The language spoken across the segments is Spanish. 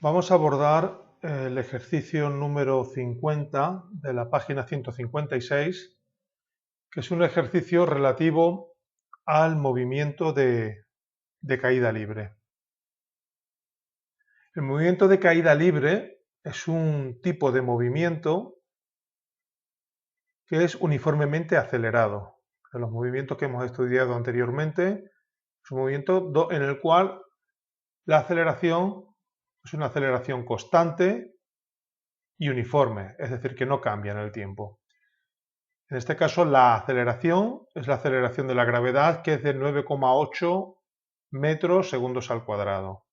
Vamos a abordar el ejercicio número 50 de la página 156, que es un ejercicio relativo al movimiento de caída libre. El movimiento de caída libre es un tipo de movimiento que es uniformemente acelerado. De los movimientos que hemos estudiado anteriormente, es un movimiento en el cual la aceleración es una aceleración constante y uniforme, es decir, que no cambia en el tiempo. En este caso, la aceleración es la aceleración de la gravedad, que es de 9,8 metros segundos al cuadrado.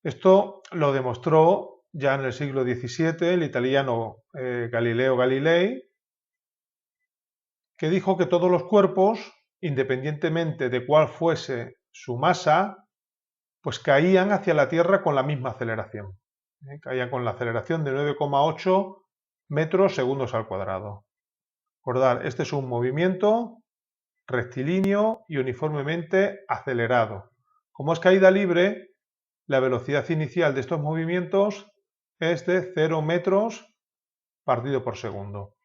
Esto lo demostró ya en el siglo XVII el italiano Galileo Galilei, que dijo que todos los cuerpos, independientemente de cuál fuese su masa, pues caían hacia la Tierra con la misma aceleración. Caían con la aceleración de 9,8 metros segundos al cuadrado. Recordad, este es un movimiento rectilíneo y uniformemente acelerado. Como es caída libre, la velocidad inicial de estos movimientos es de 0 metros partido por segundo.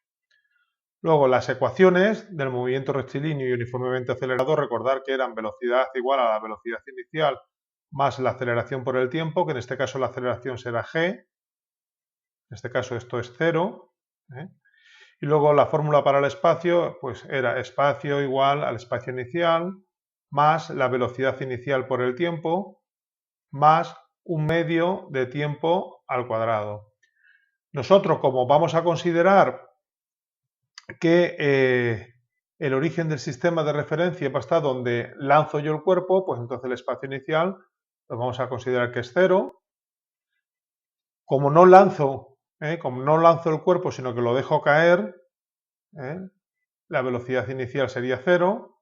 Luego, las ecuaciones del movimiento rectilíneo y uniformemente acelerado, recordar que eran velocidad igual a la velocidad inicial más la aceleración por el tiempo, que en este caso la aceleración será g, en este caso esto es 0, Y luego la fórmula para el espacio, pues era espacio igual al espacio inicial, más la velocidad inicial por el tiempo, más un medio de tiempo al cuadrado. Nosotros, como vamos a considerar que el origen del sistema de referencia va a estar donde lanzo yo el cuerpo, pues entonces el espacio inicial lo vamos a considerar que es 0. Como no lanzo el cuerpo, sino que lo dejo caer, la velocidad inicial sería 0,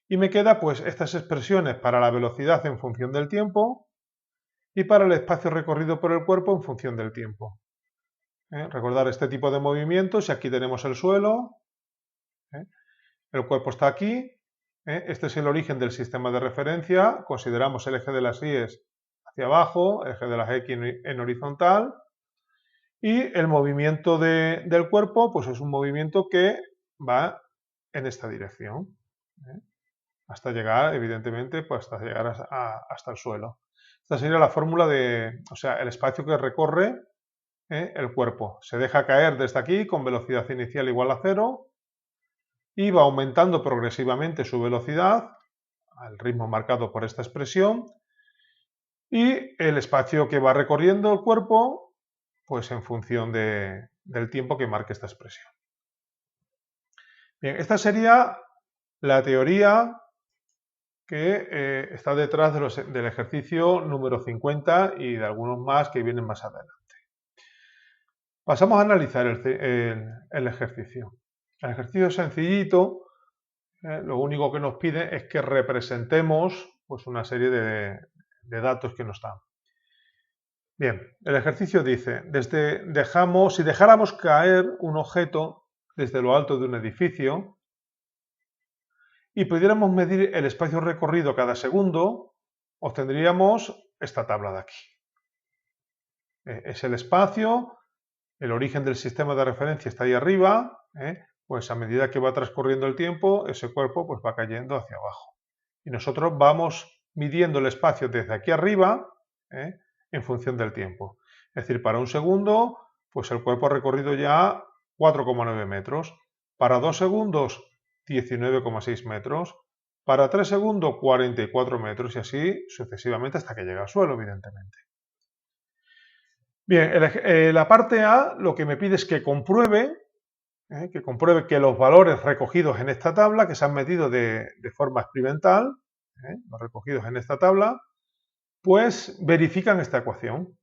y me queda pues estas expresiones para la velocidad en función del tiempo y para el espacio recorrido por el cuerpo en función del tiempo. Recordar este tipo de movimientos, y aquí tenemos el suelo, el cuerpo está aquí, este es el origen del sistema de referencia, consideramos el eje de las Y hacia abajo, el eje de las X en horizontal, y el movimiento del cuerpo pues es un movimiento que va en esta dirección, hasta llegar, evidentemente, pues hasta llegar hasta el suelo. Esta sería la fórmula el espacio que recorre el cuerpo. Se deja caer desde aquí con velocidad inicial igual a 0 y va aumentando progresivamente su velocidad al ritmo marcado por esta expresión, y el espacio que va recorriendo el cuerpo pues en función del tiempo que marque esta expresión. Bien, esta sería la teoría que está detrás del ejercicio número 50 y de algunos más que vienen más adelante. Pasamos a analizar el ejercicio. El ejercicio es sencillito, lo único que nos pide es que representemos pues, una serie de datos que nos dan. Bien, el ejercicio dice, si dejáramos caer un objeto desde lo alto de un edificio y pudiéramos medir el espacio recorrido cada segundo, obtendríamos esta tabla de aquí. Es el espacio, el origen del sistema de referencia está ahí arriba, pues a medida que va transcurriendo el tiempo, ese cuerpo pues va cayendo hacia abajo. Y nosotros vamos midiendo el espacio desde aquí arriba en función del tiempo. Es decir, para un segundo, pues el cuerpo ha recorrido ya 4,9 metros. Para 2 segundos, 19,6 metros. Para 3 segundos, 44 metros y así sucesivamente hasta que llega al suelo, evidentemente. Bien, la parte A lo que me pide es que compruebe que los valores recogidos en esta tabla, que se han metido de forma experimental, los recogidos en esta tabla, pues verifican esta ecuación.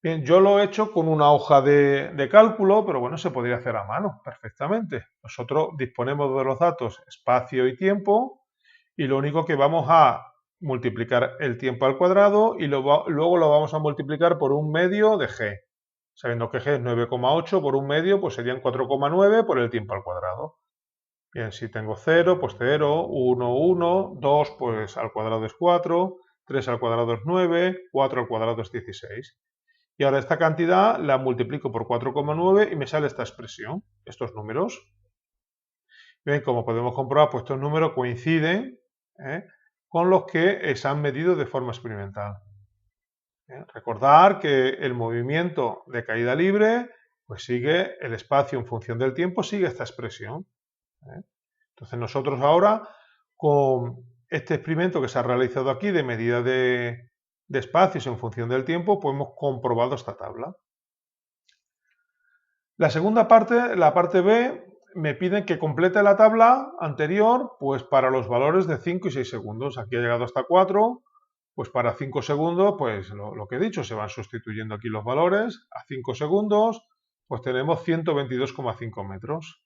Bien, yo lo he hecho con una hoja de cálculo, pero bueno, se podría hacer a mano perfectamente. Nosotros disponemos de los datos espacio y tiempo, y lo único que vamos a multiplicar el tiempo al cuadrado y luego lo vamos a multiplicar por un medio de g. Sabiendo que g es 9,8 por un medio, pues serían 4,9 por el tiempo al cuadrado. Bien, si tengo 0, pues 0, 1, 1, 2, pues al cuadrado es 4, 3 al cuadrado es 9, 4 al cuadrado es 16. Y ahora esta cantidad la multiplico por 4,9 y me sale esta expresión, estos números. Bien, como podemos comprobar, pues estos números coinciden con los que se han medido de forma experimental. Recordar que el movimiento de caída libre, pues sigue el espacio en función del tiempo, sigue esta expresión. Entonces nosotros ahora, con este experimento que se ha realizado aquí de medida de espacios en función del tiempo, pues hemos comprobado esta tabla. La segunda parte, la parte B, me piden que complete la tabla anterior, pues para los valores de 5 y 6 segundos. Aquí ha llegado hasta 4, pues para 5 segundos, pues lo que he dicho, se van sustituyendo aquí los valores. A 5 segundos, pues tenemos 122,5 metros.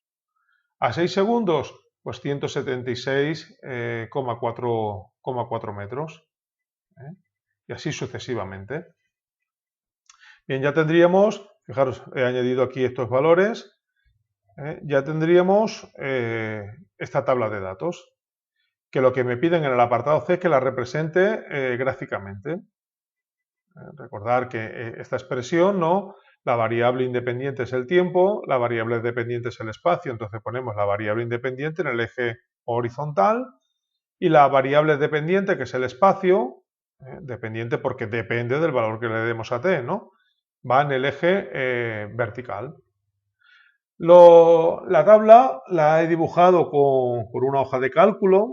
A 6 segundos, pues 176,4 metros. Y así sucesivamente. Bien, ya tendríamos, fijaros, he añadido aquí estos valores, ya tendríamos esta tabla de datos, que lo que me piden en el apartado C es que la represente gráficamente. Recordar que esta expresión, ¿no? La variable independiente es el tiempo, la variable dependiente es el espacio, entonces ponemos la variable independiente en el eje horizontal y la variable dependiente, que es el espacio, dependiente porque depende del valor que le demos a t, ¿no? Va en el eje vertical. La tabla la he dibujado con una hoja de cálculo.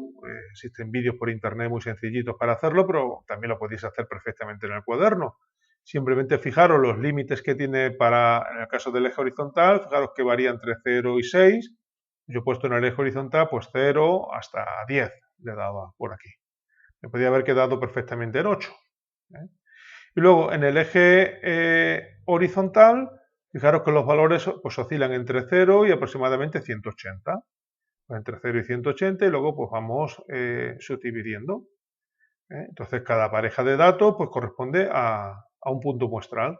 Existen vídeos por internet muy sencillitos para hacerlo, pero también lo podéis hacer perfectamente en el cuaderno. Simplemente fijaros los límites que tiene en el caso del eje horizontal, fijaros que varía entre 0 y 6. Yo he puesto en el eje horizontal pues 0 hasta 10, le daba por aquí. Me podría haber quedado perfectamente en 8. Y luego en el eje horizontal, fijaros que los valores pues, oscilan entre 0 y aproximadamente 180. Pues entre 0 y 180 y luego pues vamos subdividiendo. Entonces cada pareja de datos pues corresponde a un punto muestral.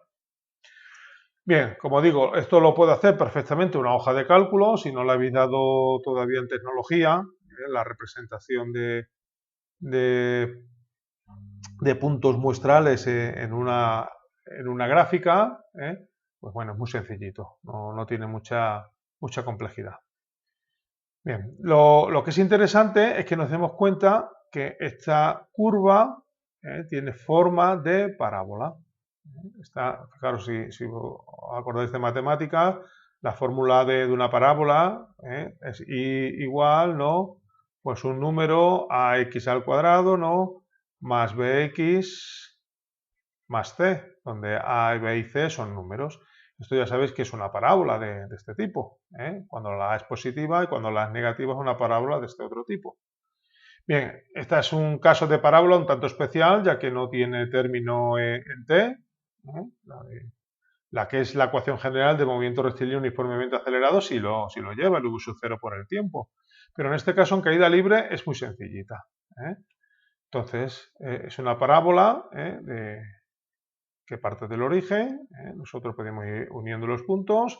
Bien, como digo, esto lo puede hacer perfectamente una hoja de cálculo, si no la habéis dado todavía en tecnología, la representación de puntos muestrales en una gráfica, pues bueno, es muy sencillito, no tiene mucha complejidad. Bien, lo que es interesante es que nos demos cuenta que esta curva tiene forma de parábola. Fijaros, si os acordáis de matemáticas, la fórmula de una parábola es y igual, ¿no? Pues un número ax al cuadrado, ¿no? Más bx más c, donde a, b y c son números. Esto ya sabéis que es una parábola de este tipo. Cuando la a es positiva y cuando la a es negativa es una parábola de este otro tipo. Bien, este es un caso de parábola un tanto especial, ya que no tiene término en t. La que es la ecuación general de movimiento rectilíneo uniformemente acelerado si lo lleva, el v sub 0 por el tiempo. Pero en este caso, en caída libre, es muy sencillita. Entonces, es una parábola que parte del origen. Nosotros podemos ir uniendo los puntos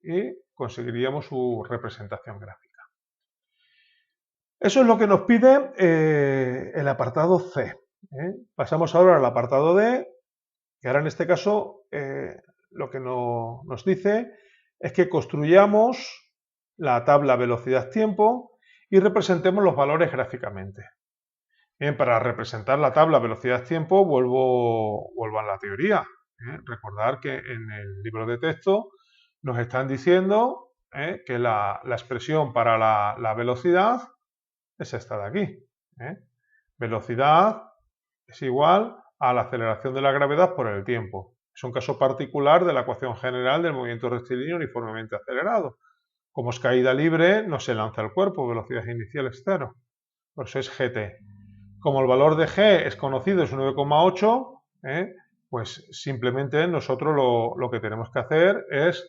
y conseguiríamos su representación gráfica. Eso es lo que nos pide el apartado C. Pasamos ahora al apartado D, que ahora en este caso lo que nos dice es que construyamos la tabla velocidad-tiempo y representemos los valores gráficamente. Bien, para representar la tabla velocidad-tiempo vuelvo a la teoría. Recordar que en el libro de texto nos están diciendo que la expresión para la velocidad es esta de aquí. Velocidad es igual a la aceleración de la gravedad por el tiempo. Es un caso particular de la ecuación general del movimiento rectilíneo uniformemente acelerado. Como es caída libre, no se lanza el cuerpo, velocidad inicial es 0. Por eso es gt. Como el valor de g es conocido, es 9,8, pues simplemente nosotros lo que tenemos que hacer es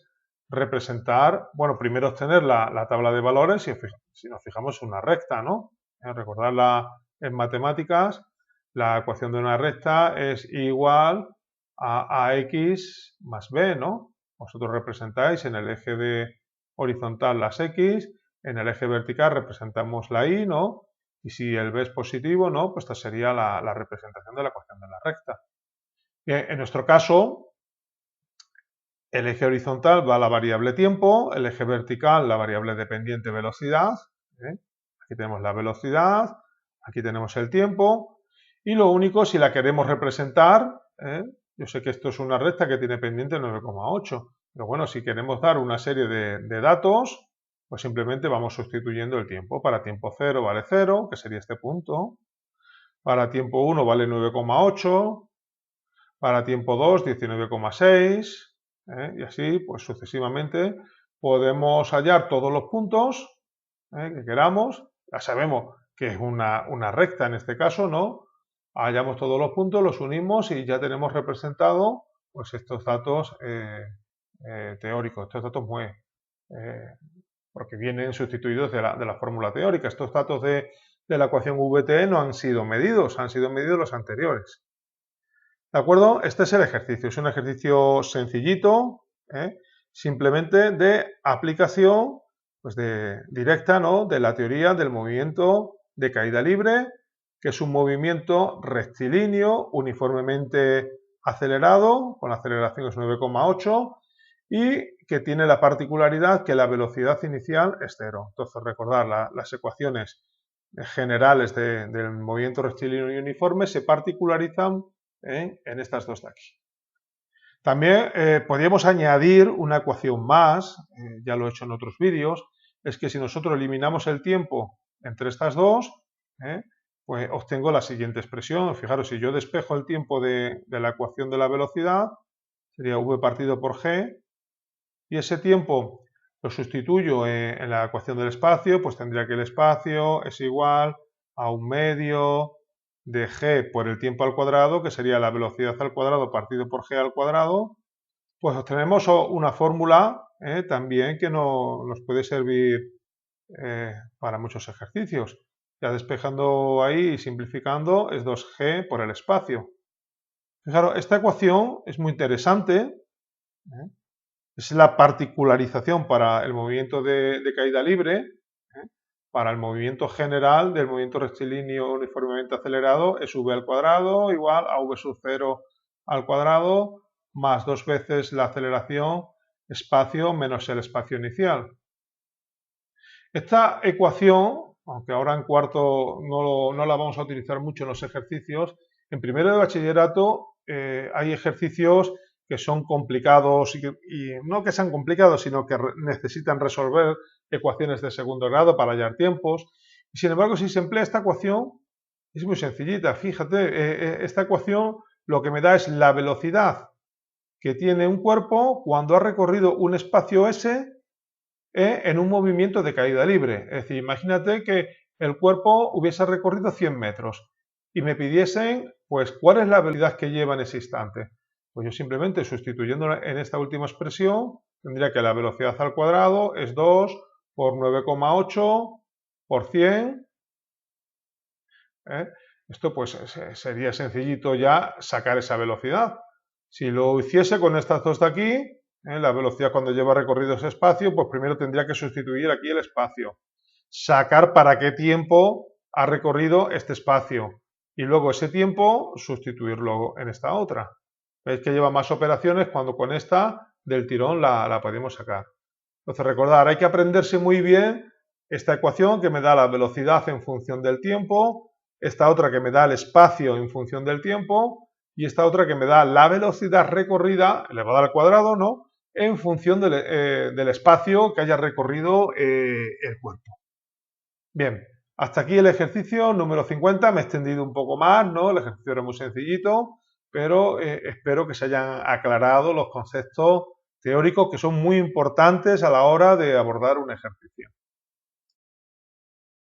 representar, bueno, primero obtener la tabla de valores, si nos fijamos en una recta, ¿no? Recordad en matemáticas, la ecuación de una recta es igual a ax más b, ¿no? Vosotros representáis en el eje horizontal las x En el eje vertical representamos la y, ¿no? Y si el b es positivo, ¿no? Pues esta sería la representación de la ecuación de la recta. Bien, en nuestro caso, el eje horizontal va a la variable tiempo, el eje vertical la variable dependiente velocidad. Aquí tenemos la velocidad, aquí tenemos el tiempo, y lo único, si la queremos representar, yo sé que esto es una recta que tiene pendiente 9,8, pero bueno, si queremos dar una serie de datos, pues simplemente vamos sustituyendo el tiempo. Para tiempo 0 vale 0, que sería este punto. Para tiempo 1 vale 9,8. Para tiempo 2, 19,6. Y así, pues sucesivamente, podemos hallar todos los puntos que queramos. Ya sabemos que es una recta en este caso, ¿no? Hallamos todos los puntos, los unimos y ya tenemos representado pues estos datos teóricos, estos datos porque vienen sustituidos de la fórmula teórica. Estos datos de la ecuación VTE no han sido medidos, han sido medidos los anteriores. ¿De acuerdo? Este es el ejercicio, es un ejercicio sencillito, simplemente de aplicación pues directa, ¿no? De la teoría del movimiento de caída libre, que es un movimiento rectilíneo, uniformemente acelerado, con la aceleración es 9,8, y que tiene la particularidad que la velocidad inicial es 0. Entonces, recordad, las ecuaciones generales del movimiento rectilíneo y uniforme se particularizan en estas dos de aquí. También podríamos añadir una ecuación más, ya lo he hecho en otros vídeos, es que si nosotros eliminamos el tiempo entre estas dos, pues obtengo la siguiente expresión. Fijaros, si yo despejo el tiempo de la ecuación de la velocidad, sería v partido por g, y ese tiempo lo sustituyo en la ecuación del espacio, pues tendría que el espacio es igual a 1/2 de g por el tiempo al cuadrado, que sería la velocidad al cuadrado partido por g al cuadrado. Pues obtenemos una fórmula también que nos puede servir para muchos ejercicios. Ya despejando ahí y simplificando, es 2g por el espacio. Fijaros, esta ecuación es muy interesante. Es la particularización para el movimiento de caída libre. Para el movimiento general del movimiento rectilíneo uniformemente acelerado es v al cuadrado igual a v sub 0 al cuadrado más 2 veces la aceleración espacio menos el espacio inicial. Esta ecuación, aunque ahora en cuarto no la vamos a utilizar mucho en los ejercicios, en primero de bachillerato hay ejercicios que son complicados y no que sean complicados, sino que necesitan resolver ecuaciones de segundo grado para hallar tiempos. Y sin embargo, si se emplea esta ecuación, es muy sencillita. Fíjate, esta ecuación lo que me da es la velocidad que tiene un cuerpo cuando ha recorrido un espacio S en un movimiento de caída libre. Es decir, imagínate que el cuerpo hubiese recorrido 100 metros y me pidiesen, pues, cuál es la velocidad que lleva en ese instante. Pues yo simplemente sustituyéndola en esta última expresión, tendría que la velocidad al cuadrado es 2 por 9,8 por 100. Esto pues sería sencillito ya sacar esa velocidad. Si lo hiciese con estas dos de aquí, la velocidad cuando lleva recorrido ese espacio, pues primero tendría que sustituir aquí el espacio. Sacar para qué tiempo ha recorrido este espacio. Y luego ese tiempo sustituirlo en esta otra. Veis que lleva más operaciones cuando con esta del tirón la podemos sacar. Entonces recordar, hay que aprenderse muy bien esta ecuación que me da la velocidad en función del tiempo, esta otra que me da el espacio en función del tiempo y esta otra que me da la velocidad recorrida elevada al cuadrado, ¿no?, en función del espacio que haya recorrido el cuerpo. Bien, hasta aquí el ejercicio número 50, me he extendido un poco más, ¿no? El ejercicio era muy sencillito, pero espero que se hayan aclarado los conceptos teóricos que son muy importantes a la hora de abordar un ejercicio.